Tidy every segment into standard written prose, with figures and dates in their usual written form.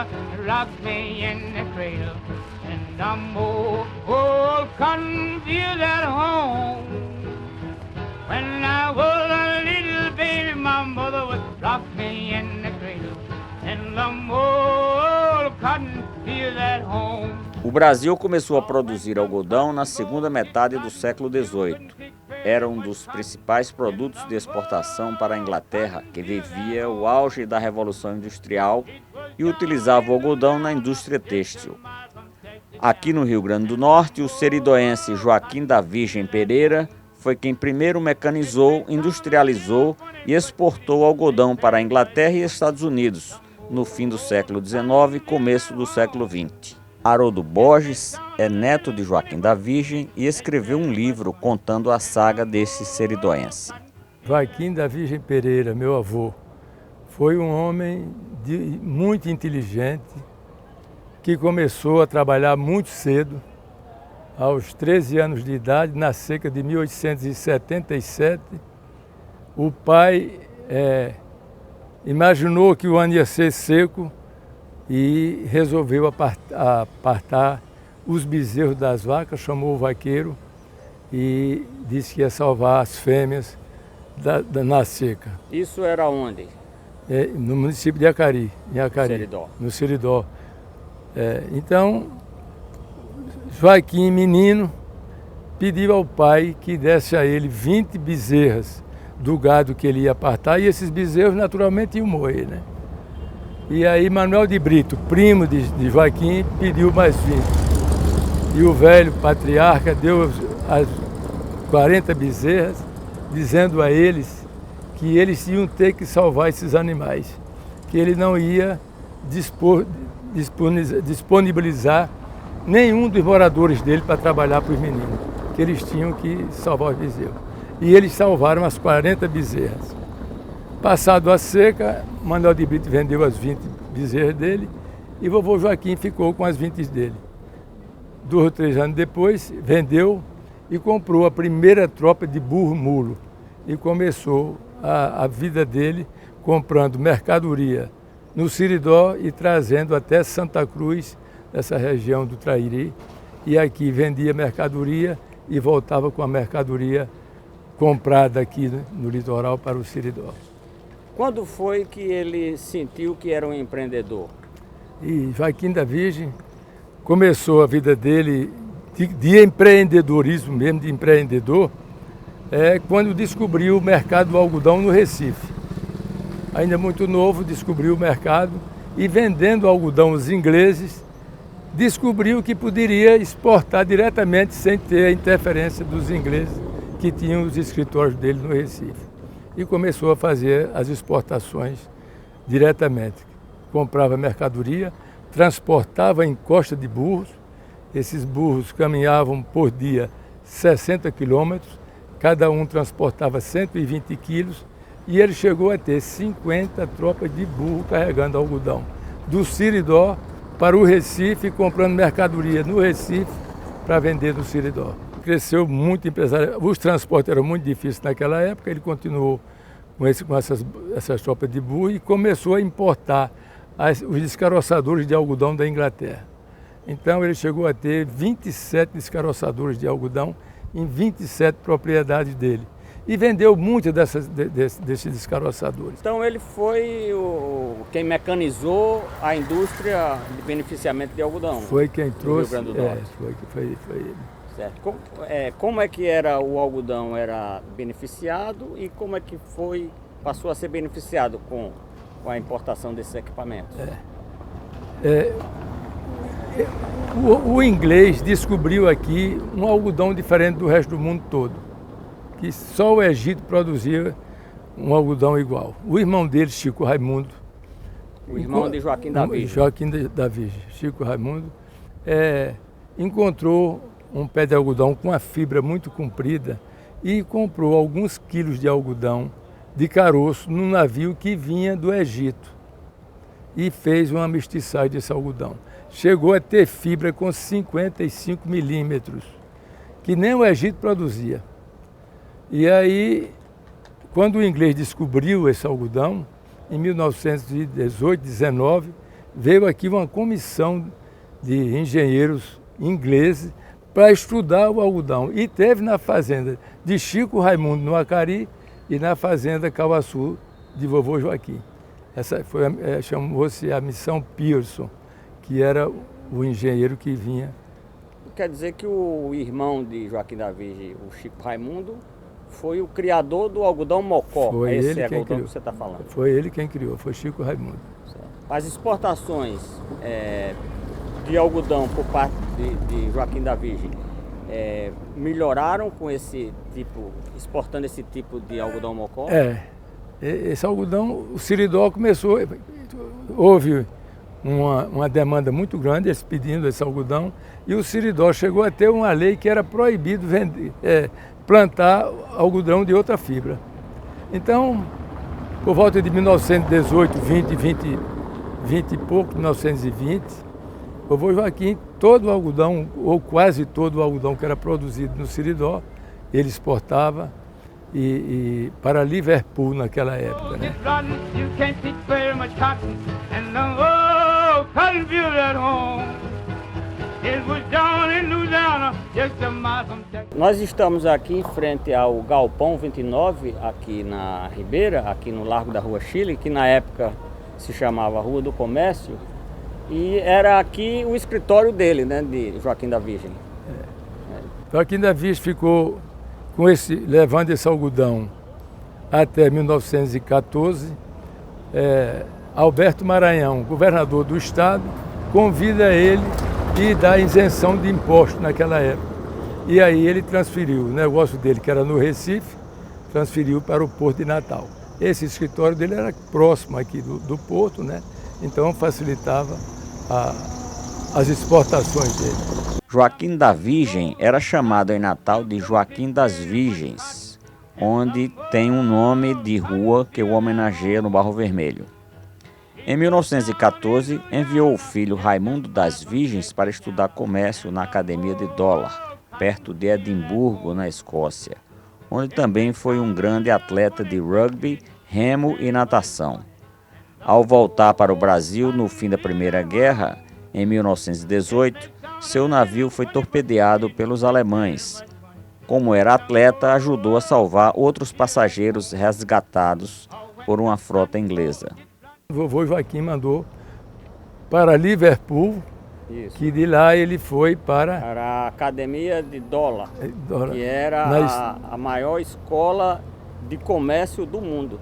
mother rocked me in the cradle, and I'm old confused at home. When I was a little baby, my mother would rock me in the cradle, and I'm old confused at home. O Brasil começou a produzir algodão na segunda metade do século XVIII. Era um dos principais produtos de exportação para a Inglaterra, que vivia o auge da Revolução Industrial e utilizava o algodão na indústria têxtil. Aqui no Rio Grande do Norte, o seridoense Joaquim da Virgem Pereira foi quem primeiro mecanizou, industrializou e exportou algodão para a Inglaterra e Estados Unidos, no fim do século XIX e começo do século XX. Haroldo Borges é neto de Joaquim da Virgem e escreveu um livro contando a saga desse seridoense. Joaquim da Virgem Pereira, meu avô, foi um homem muito inteligente, que começou a trabalhar muito cedo, aos 13 anos de idade, na seca de 1877. O pai imaginou que o ano ia ser seco e resolveu apartar os bezerros das vacas, chamou o vaqueiro e disse que ia salvar as fêmeas na seca. Isso era onde? No município de Acari, em Acari, Seridó. no Seridó. Então, Joaquim, menino, pediu ao pai que desse a ele 20 bezerras do gado que ele ia apartar, e esses bezerros naturalmente iam morrer, né? E aí Manuel de Brito, primo de Joaquim, pediu mais 20. E o velho patriarca deu as 40 bezerras, dizendo a eles que eles iam ter que salvar esses animais, que ele não ia disponibilizar nenhum dos moradores dele para trabalhar para os meninos, que eles tinham que salvar os bezerros. E eles salvaram as 40 bezerras. Passado a seca, Manuel de Brito vendeu as 20 bezerras dele e vovô Joaquim ficou com as 20 dele. 2 ou 3 anos depois, vendeu e comprou a primeira tropa de burro-mulo e começou a vida dele comprando mercadoria no Seridó e trazendo até Santa Cruz, essa região do Trairi, e aqui vendia mercadoria e voltava com a mercadoria comprada aqui no litoral para o Seridó. Quando foi que ele sentiu que era um empreendedor? E Joaquim da Virgem começou a vida dele de empreendedorismo mesmo, de empreendedor, quando descobriu o mercado do algodão no Recife. Ainda muito novo, descobriu o mercado e vendendo algodão aos ingleses, descobriu que poderia exportar diretamente sem ter a interferência dos ingleses que tinham os escritórios dele no Recife. E começou a fazer as exportações diretamente. Comprava mercadoria, transportava em costa de burros. Esses burros caminhavam por dia 60 quilômetros, cada um transportava 120 quilos, e ele chegou a ter 50 tropas de burro carregando algodão, do Seridó para o Recife, comprando mercadoria no Recife para vender no Seridó. Cresceu muito empresário. Os transportes eram muito difíceis naquela época, ele continuou com essas tropas de burro e começou a importar os descaroçadores de algodão da Inglaterra. Então ele chegou a ter 27 descaroçadores de algodão em 27 propriedades dele. E vendeu muitos desses descaroçadores. Então ele foi quem mecanizou a indústria de beneficiamento de algodão. Foi quem trouxe. Rio Grande do Norte. Foi ele. Certo. Como é que era o algodão? Era beneficiado e como é que passou a ser beneficiado com a importação desses equipamentos? O inglês descobriu aqui um algodão diferente do resto do mundo todo, que só o Egito produzia um algodão igual. O irmão dele, Chico Raimundo, o irmão de Joaquim da Virgem. Joaquim da Virgem, Chico Raimundo, encontrou um pé de algodão com uma fibra muito comprida e comprou alguns quilos de algodão de caroço num navio que vinha do Egito e fez uma mestiçagem desse algodão. Chegou a ter fibra com 55 milímetros, que nem o Egito produzia. E aí, quando o inglês descobriu esse algodão, em 1918, 19, veio aqui uma comissão de engenheiros ingleses para estudar o algodão. E teve na fazenda de Chico Raimundo, no Acari, e na fazenda Cauaçu, de vovô Joaquim. Essa foi, chamou-se a Missão Pearson, que era o engenheiro que vinha. Quer dizer que o irmão de Joaquim da Virgem, o Chico Raimundo, foi o criador do algodão mocó. Foi esse ele quem algodão criou. que você está falando. Foi ele quem criou, foi Chico Raimundo. As exportações de algodão por parte de Joaquim da Virgem melhoraram com esse tipo, exportando esse tipo de algodão mocó? Esse algodão, o Siridó começou, houve uma demanda muito grande, eles pedindo esse algodão, e o Siridó chegou a ter uma lei que era proibido plantar algodão de outra fibra. Então, por volta de 1918, 20 e pouco, 1920, o vovô Joaquim, todo o algodão, ou quase todo o algodão que era produzido no Siridó, ele exportava para Liverpool naquela época, né? Nós estamos aqui em frente ao Galpão 29, aqui na Ribeira, aqui no Largo da Rua Chile, que na época se chamava Rua do Comércio, e era aqui o escritório dele, né, de Joaquim da Virgem. Joaquim da Virgem ficou levando esse algodão até 1914. Alberto Maranhão, governador do estado, convida ele e dá isenção de imposto naquela época. E aí ele transferiu o negócio dele, que era no Recife, transferiu para o Porto de Natal. Esse escritório dele era próximo aqui do porto, né? Então facilitava as exportações dele. Joaquim da Virgem era chamado em Natal de Joaquim das Virgens, onde tem um nome de rua que o homenageia no Barro Vermelho. Em 1914, enviou o filho Raimundo das Virgens para estudar comércio na Academia de Dólar, perto de Edimburgo, na Escócia, onde também foi um grande atleta de rugby, remo e natação. Ao voltar para o Brasil no fim da Primeira Guerra, em 1918, seu navio foi torpedeado pelos alemães. Como era atleta, ajudou a salvar outros passageiros resgatados por uma frota inglesa. O vovô Joaquim mandou para Liverpool, Isso. Que de lá ele foi para a Academia de Dólar, que era a maior escola de comércio do mundo.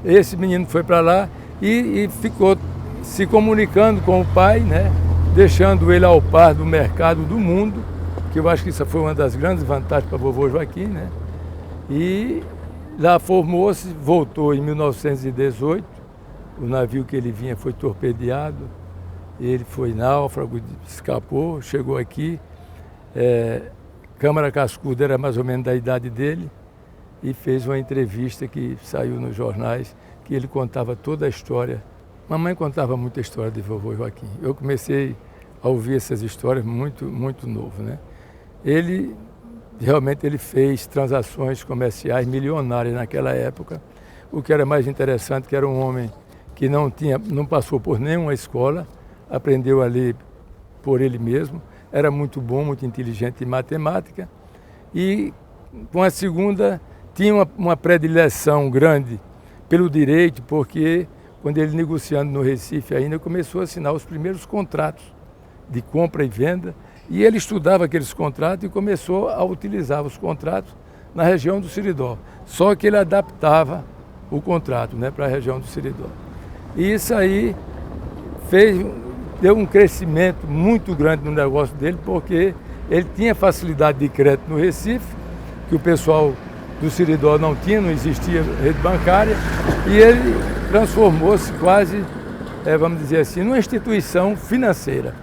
Esse menino foi para lá e ficou se comunicando com o pai, né? Deixando ele ao par do mercado do mundo, que eu acho que isso foi uma das grandes vantagens para o vovô Joaquim, né? E lá formou-se, voltou em 1918, o navio que ele vinha foi torpedeado, ele foi náufrago, escapou, chegou aqui, Câmara Cascudo era mais ou menos da idade dele, e fez uma entrevista que saiu nos jornais, que ele contava toda a história. Mamãe contava muita história de vovô Joaquim. Eu comecei a ouvir essas histórias muito novo, né? Ele realmente fez transações comerciais milionárias naquela época. O que era mais interessante, que era um homem que não passou por nenhuma escola, aprendeu a ler por ele mesmo, era muito bom, muito inteligente em matemática, e com a segunda tinha uma predileção grande pelo direito, porque quando ele negociando no Recife ainda, começou a assinar os primeiros contratos de compra e venda, e ele estudava aqueles contratos e começou a utilizar os contratos na região do Siridó. Só que ele adaptava o contrato, né, para a região do Siridó. E isso aí deu um crescimento muito grande no negócio dele, porque ele tinha facilidade de crédito no Recife, que o pessoal do Siridó não tinha, não existia rede bancária, e ele transformou-se quase, vamos dizer assim, numa instituição financeira.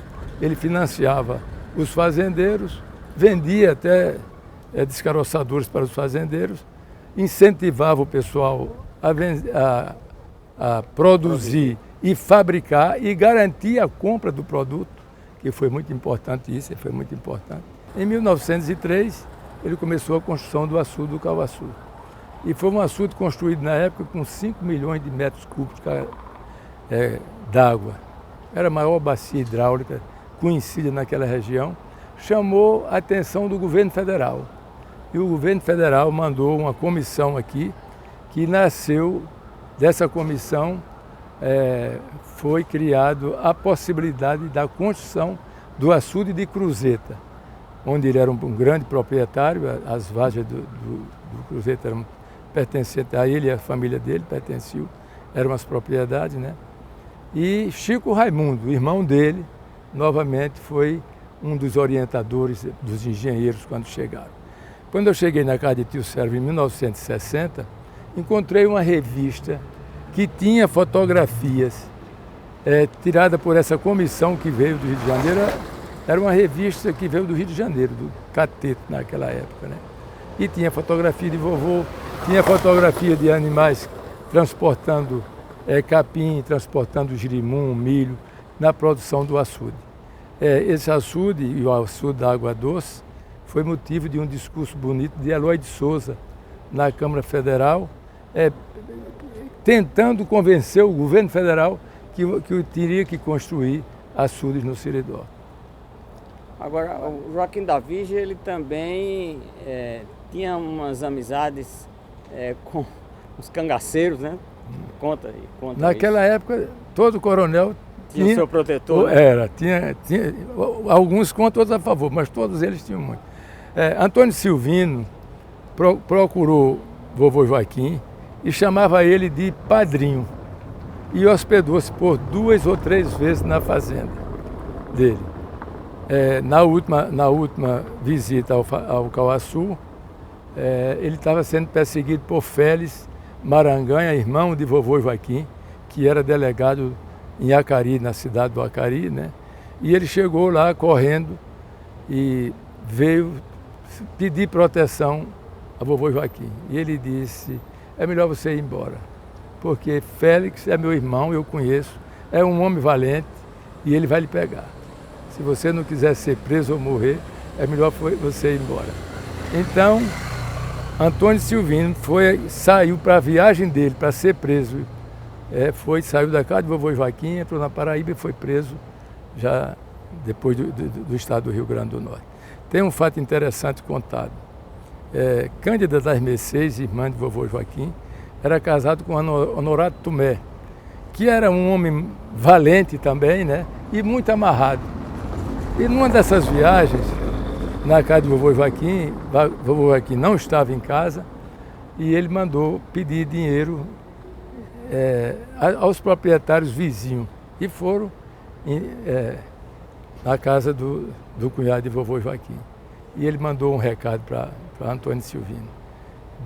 Ele financiava os fazendeiros, vendia até descaroçadores para os fazendeiros, incentivava o pessoal a produzir e fabricar e garantir a compra do produto, que foi muito importante isso, foi muito importante. Em 1903, ele começou a construção do açude do Cauaçu. E foi um açude construído na época com 5 milhões de metros cúbicos d'água. era a maior bacia hidráulica conhecida naquela região, chamou a atenção do governo federal. E o governo federal mandou uma comissão aqui, que nasceu dessa comissão, foi criado a possibilidade da construção do açude de Cruzeta, onde ele era um grande proprietário, as vargens do Cruzeta eram pertencentes a ele e a família dele, pertenciam, eram as propriedades, né? E Chico Raimundo, irmão dele, novamente foi um dos orientadores dos engenheiros quando chegaram. Quando eu cheguei na casa de tio Sérgio em 1960, encontrei uma revista que tinha fotografias tiradas por essa comissão que veio do Rio de Janeiro. Era uma revista que veio do Rio de Janeiro, do Cateto naquela época, né? E tinha fotografia de vovô, tinha fotografia de animais transportando capim, transportando girimum, milho, na produção do açude. Esse açude, e o açude da Água Doce, foi motivo de um discurso bonito de Eloy de Souza na Câmara Federal, tentando convencer o governo federal que teria que construir açudes no Seridó. Agora, o Joaquim da Virgem, ele também tinha umas amizades com os cangaceiros, né? Conta Naquela época, todo coronel tinha o seu protetor. Tinha alguns contra, outros a favor, mas todos eles tinham muito. Antônio Silvino procurou vovô Joaquim e chamava ele de padrinho. E hospedou-se por 2 ou 3 vezes na fazenda dele. Na última visita ao Cauaçu, ele estava sendo perseguido por Félix Maranganha, irmão de vovô Joaquim, que era delegado em Acari, na cidade do Acari, né? E ele chegou lá correndo e veio pedir proteção a vovô Joaquim. E ele disse, é melhor você ir embora, porque Félix é meu irmão, eu conheço, é um homem valente e ele vai lhe pegar. Se você não quiser ser preso ou morrer, é melhor você ir embora. Então, Antônio Silvino saiu para a viagem dele, para ser preso. Saiu da casa de vovô Joaquim, entrou na Paraíba e foi preso já depois do estado do Rio Grande do Norte. Tem um fato interessante contado. Cândida das Mercês, irmã de vovô Joaquim, era casado com Honorato Tomé, que era um homem valente também, né? E muito amarrado. E numa dessas viagens, na casa de vovô Joaquim não estava em casa e ele mandou pedir dinheiro aos proprietários vizinhos. E foram na casa do cunhado de vovô Joaquim. E ele mandou um recado para Antônio Silvino.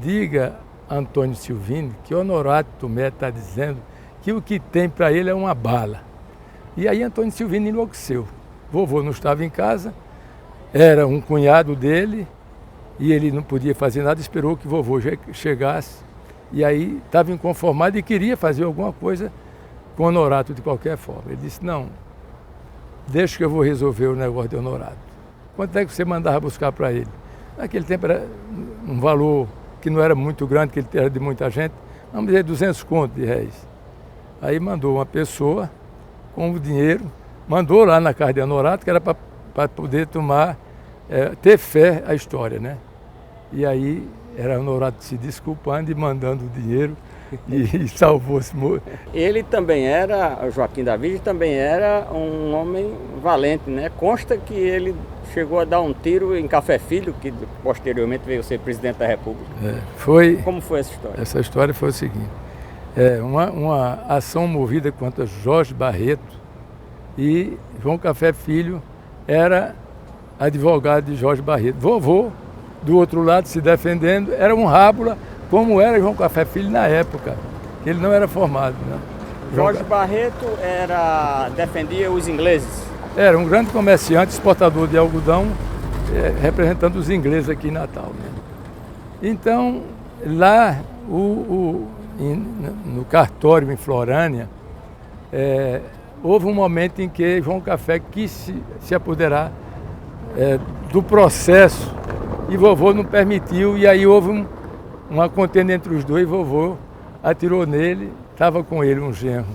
Diga a Antônio Silvino que Honorato Tomé está dizendo que o que tem para ele é uma bala. E aí Antônio Silvino enlouqueceu. Vovô não estava em casa, era um cunhado dele e ele não podia fazer nada, esperou que vovô chegasse e aí estava inconformado e queria fazer alguma coisa com Honorato de qualquer forma. Ele disse, não, deixa que eu vou resolver o negócio de Honorato. Quanto é que você mandava buscar para ele? Naquele tempo era um valor que não era muito grande, que ele era de muita gente, vamos dizer 200 contos de réis. Aí mandou uma pessoa com o dinheiro, mandou lá na casa de Honorato, que era para poder ter fé à história, né? E aí era Honorato se desculpando e mandando o dinheiro e salvou-se. Ele também era, Joaquim da Virgem também era um homem valente, né? Consta que ele chegou a dar um tiro em Café Filho, que posteriormente veio ser presidente da República. Como foi essa história? Essa história foi o seguinte, uma ação movida contra Jorge Barreto, e João Café Filho era advogado de Jorge Barreto. Vovô, do outro lado, se defendendo, era um rábula, como era João Café Filho na época. Ele não era formado, né? Jorge Barreto defendia os ingleses? Era um grande comerciante, exportador de algodão, representando os ingleses aqui em Natal, né? Então, lá, no cartório em Florânia, houve um momento em que João Café quis se apoderar do processo e vovô não permitiu, e aí houve uma contenda entre os dois, e vovô atirou nele, estava com ele um genro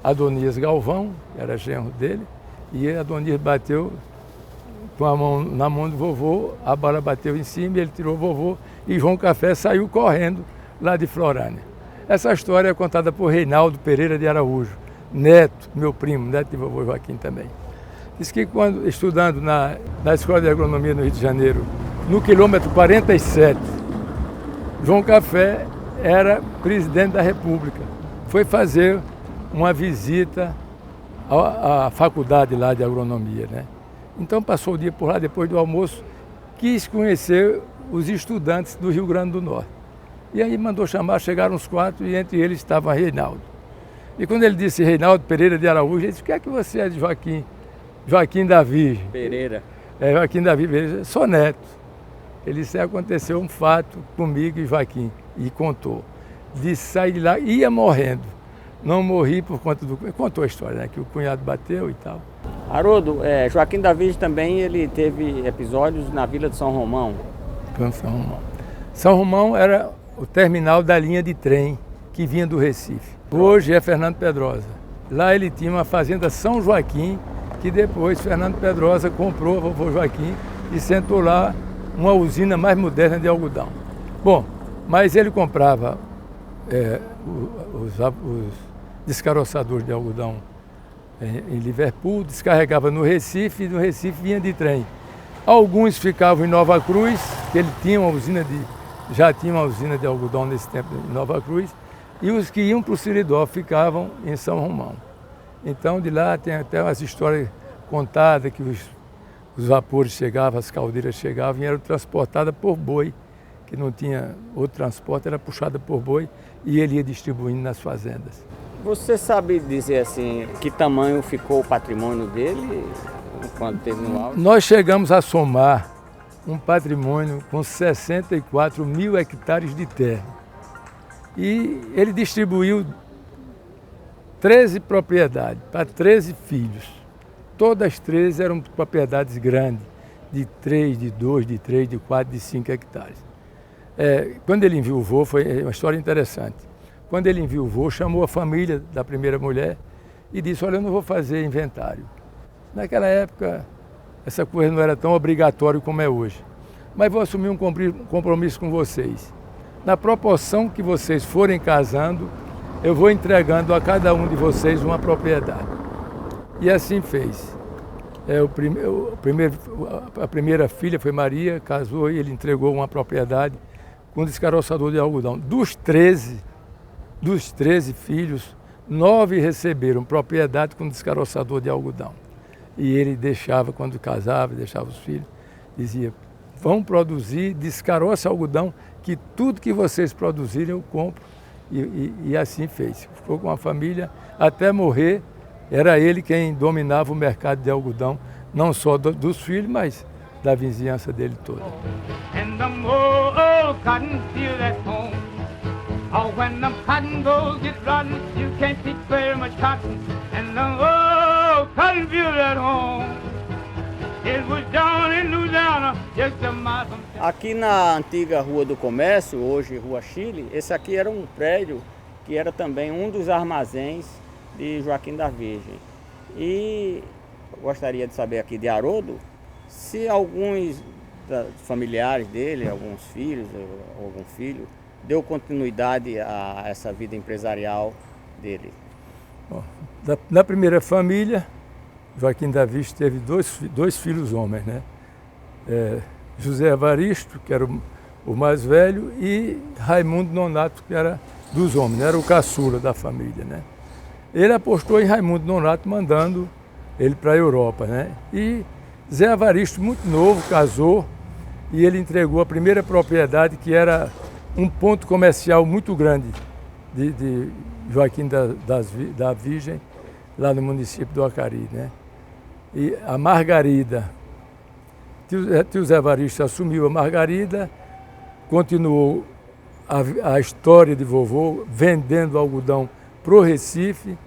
Adonias Galvão, que era genro dele, e Adonias bateu com a mão na mão do vovô, a bala bateu em cima, ele tirou o vovô e João Café saiu correndo lá de Florânia. Essa história é contada por Reinaldo Pereira de Araújo, neto, meu primo, neto de vovô Joaquim também. Diz que quando estudando na Escola de Agronomia no Rio de Janeiro, no quilômetro 47, João Café era presidente da República. Foi fazer uma visita à faculdade lá de agronomia, né? Então passou o dia por lá, depois do almoço, quis conhecer os estudantes do Rio Grande do Norte. E aí mandou chamar, chegaram os 4 e entre eles estava Reinaldo. E quando ele disse Reinaldo Pereira de Araújo, ele disse: o que é que você é de Joaquim? Joaquim da Virgem. Pereira. Joaquim da Virgem, sou neto. Ele disse: aconteceu um fato comigo e Joaquim. E contou. Disse: saí de lá, ia morrendo. Não morri por conta do... Contou a história, né? Que o cunhado bateu e tal. Haroldo, Joaquim da Virgem também ele teve episódios na Vila de São Romão. São Romão. São Romão era o terminal da linha de trem que vinha do Recife. Hoje é Fernando Pedrosa. Lá ele tinha uma fazenda São Joaquim, que depois Fernando Pedrosa comprou a vovô Joaquim e sentou lá uma usina mais moderna de algodão. Bom, mas ele comprava os descaroçadores de algodão em Liverpool, descarregava no Recife e do Recife vinha de trem. Alguns ficavam em Nova Cruz, que ele tinha já tinha uma usina de algodão nesse tempo em Nova Cruz, e os que iam para o Siridó ficavam em São Romão. Então de lá tem até umas histórias contadas que os vapores chegavam, as caldeiras chegavam e eram transportadas por boi, que não tinha outro transporte, era puxada por boi e ele ia distribuindo nas fazendas. Você sabe dizer assim, que tamanho ficou o patrimônio dele quando teve no auge? Nós chegamos a somar um patrimônio com 64 mil hectares de terra. E ele distribuiu 13 propriedades para 13 filhos. Todas as 13 eram propriedades grandes, de 3, de 2, de 3, de 4, de 5 hectares. Quando ele enviuvou, foi uma história interessante. Quando ele enviuvou, chamou a família da primeira mulher e disse: olha, eu não vou fazer inventário. Naquela época, essa coisa não era tão obrigatória como é hoje. Mas vou assumir um compromisso com vocês. Na proporção que vocês forem casando, eu vou entregando a cada um de vocês uma propriedade. E assim fez. A primeira filha foi Maria, casou e ele entregou uma propriedade com descaroçador de algodão. Dos 13 filhos, 9 receberam propriedade com descaroçador de algodão. E ele deixava, quando casava, deixava os filhos, dizia: vão produzir, descaroça algodão, que tudo que vocês produzirem eu compro. E assim fez. Ficou com a família até morrer. Era ele quem dominava o mercado de algodão, não só dos filhos, mas da vizinhança dele toda. And the more cotton field at home. Oh, when the cotton goes get rotten, you can't pick very much cotton. And the old cotton field at home. It was down in Louisiana, just a mile from town. Aqui na antiga Rua do Comércio, hoje Rua Chile, esse aqui era um prédio que era também um dos armazéns de Joaquim da Virgem. E gostaria de saber aqui de Haroldo se alguns familiares dele, alguns filhos, algum filho, deu continuidade a essa vida empresarial dele. Bom, da primeira família, Joaquim da Virgem teve dois filhos homens, né? José Evaristo, que era o mais velho, e Raimundo Nonato, que era dos homens, era o caçula da família, né? Ele apostou em Raimundo Nonato, mandando ele para a Europa, né? E Zé Evaristo, muito novo, casou e ele entregou a primeira propriedade, que era um ponto comercial muito grande de Joaquim da Virgem, lá no município do Acari, né? E a Margarida, tio Zé Evaristo assumiu a Margarida, continuou a história de vovô, vendendo algodão para o Recife,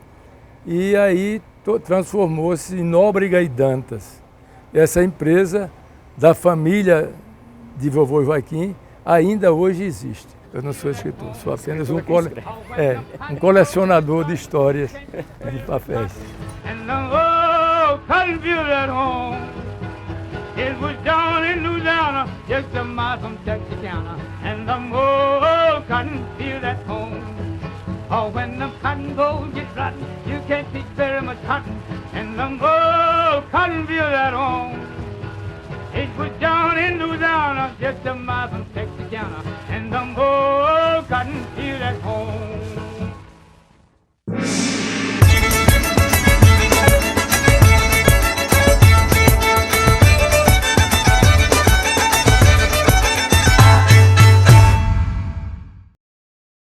e aí transformou-se em Nóbrega e Dantas. Essa empresa da família de vovô Joaquim ainda hoje existe. Eu não sou escritor, sou apenas um colecionador de histórias de papéis. And the old cotton field at home. It was down in Louisiana, just a mile from Texarkana. And the old cotton field at home. Oh, when the cotton goes get rotten, you can't pick very much cotton. And the old cotton field at home. It was down in Louisiana, just a mile from Texarkana. And the old cotton field at home.